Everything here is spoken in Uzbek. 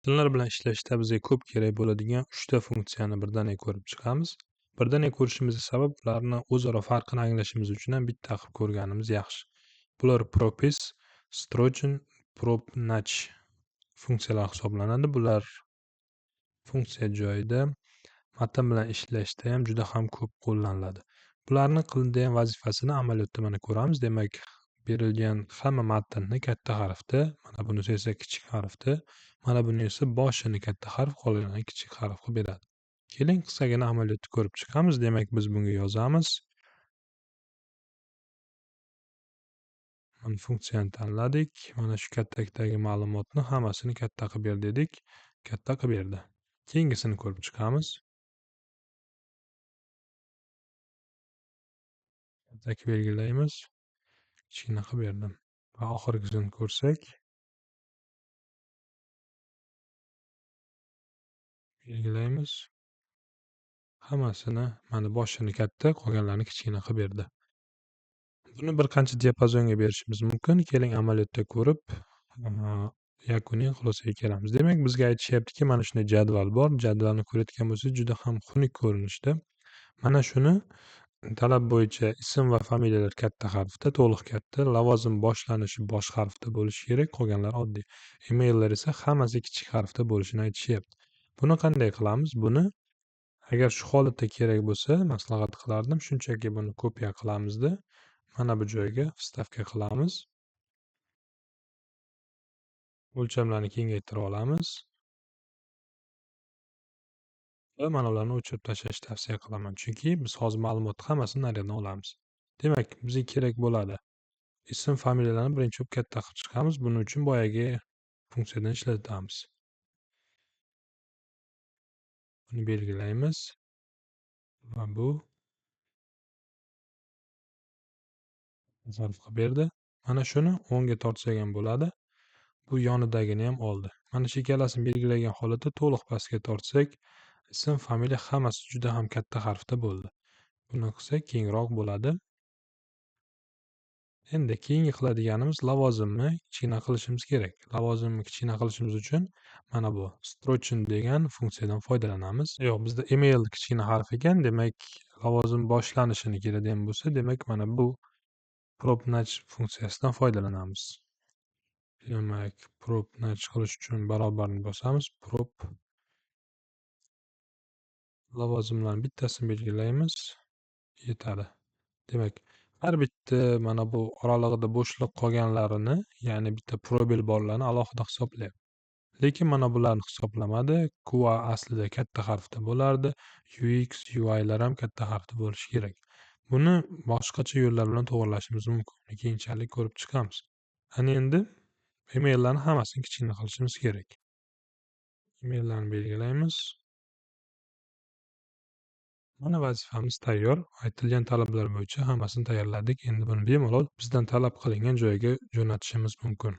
Tillar bilan ishlashda bizga ko'p kerak bo'ladigan 3 ta funksiyani birdaniga ko'rib chiqamiz. Birdaniga ko'rishimizga sabab ularni o'zaro farqini anglashimiz uchun ham bitta qilib ko'rganimiz yaxshi. Bular propis, strochin, propnach funksiyalar hisoblanadi. Bular funksiya joyida matn bilan ishlashda ham juda ham ko'p qo'llaniladi. Bularni qiladigan vazifasini amaliyotda mana ko'ramiz. Demak, berilgan hamma matnni katta harfda, mana bunisi esa kichik harfda, mana buni esa boshini katta harf, qolganini kichik harf qilib beradi. Keling, qisqagina amaliyotni ko'rib chiqamiz. Demak, biz bunga yozamiz. Mana funksiyani tanladik. Mana shu kattakdagi ma'lumotni hammasini katta qilib ber dedik. Katta qilib berdi. Keyingisini ko'rib chiqamiz. Katta belgilaymiz. Kichkina qilib berdim. Va oxirgisini ko'rsak, belgilaymiz. Hammasini mana boshini katta, qolganlarini kichkina qilib berdi. Buni bir qancha diapazonga berishimiz mumkin. Keling, amaliyotda ko'rib, yakuniy xulosaga kelamiz. Demak, bizga aytishyaptiki, mana shunday jadval bor. Jadvalni ko'rayotgan bo'lsangiz, juda ham xunuk ko'rinishda. Mana shuni talab bo'yicha ism va familiyalar katta harfda, to'liq katta, lavozim boshlanishi bosh harfda bo'lishi kerak, qolganlari oddiy. Emaillar esa hammasi kichik harfda bo'lishini aytishyapti. Buni qanday qilamiz? Buni agar shu holatda kerak bo'lsa, maslahat qilardim, shunchaki buni kopiya qilamizda, mana bu joyga vstavka qilamiz. O'lchamlarni kengaytirib olamiz. Va mana ularni o'chirib tashlashni tavsiya qilaman. Chunki biz hozir ma'lumotni hammasini nariyoqdan olamiz. Demak, bizga kerak bo'ladi. Ism, familiyalarni birinchi bo'lib katta qilib chiqamiz. Buning uchun boyagi funksiyadan ishlatamiz. Buni belgilaymiz. Va bu zarf qilib berdi. Mana shuni o'ngga tortsak ham bo'ladi. Bu yonidagini ham oldi. Mana shu ikkalasini belgilagan holatda to'liq pastga tortsak, ism, familiya hammasi juda ham katta harfda bo'ldi. Buni qilsak kengroq bo'ladi. Endi keyingi qiladiganimiz lavozimni kichkina qilishimiz kerak. Lavozimni kichkina qilishimiz uchun mana bu strochin degan funksiyadan foydalanamiz. Yo'q, bizda email kichkina harf ekan, demak lavozim boshlanishini keladigan bo'lsa, demak mana bu propnach funksiyasidan foydalanamiz. Demak, propnach qilish uchun barobarni bosamiz. Prop lavozimlarni bittasini belgilaymiz. Yetadi. Demak, har bitta mana bu oralig'ida bo'shliq qolganlarini, ya'ni bitta probel borlarni alohida hisoblayapti. Lekin mana bularni hisoblamadi. QA aslida katta harfda bo'lardi. UX, UI'lar ham katta harfda bo'lishi kerak. Buni boshqacha yo'llar bilan to'g'rilashimiz mumkin. Keyinchalik ko'rib chiqamiz. Ana endi emaillarni hammasini kichkina qilishimiz kerak. Emaillarni belgilaymiz. Mana vazifamiz tayyor. Aytilgan talablar bo'yicha hammasini tayyorladik. Endi buni bemalol bizdan talab qilingan joyga jo'natishimiz mumkin.